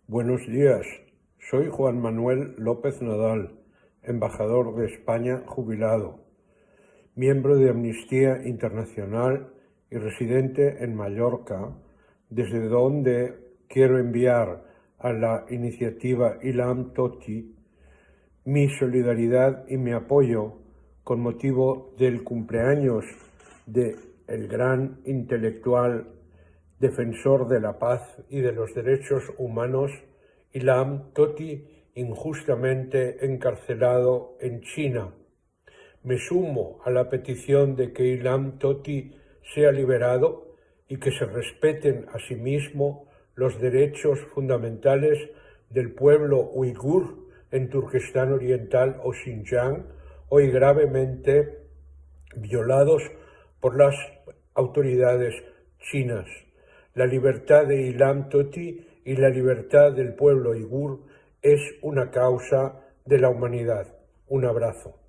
Buenos días, soy Juan Manuel López Nadal, embajador de España jubilado, miembro de Amnistía Internacional y residente en Mallorca, desde donde quiero enviar a la iniciativa Ilham Tohti mi solidaridad y mi apoyo con motivo del cumpleaños de el gran intelectual, defensor de la paz y de los derechos humanos, Ilham Tohti, injustamente encarcelado en China. Me sumo a la petición de que Ilham Tohti sea liberado y que se respeten asimismo los derechos fundamentales del pueblo uigur en Turquestán Oriental o Xinjiang, hoy gravemente violados por las autoridades chinas. La libertad de Ilham Tohti y la libertad del pueblo uigur es una causa de la humanidad. Un abrazo.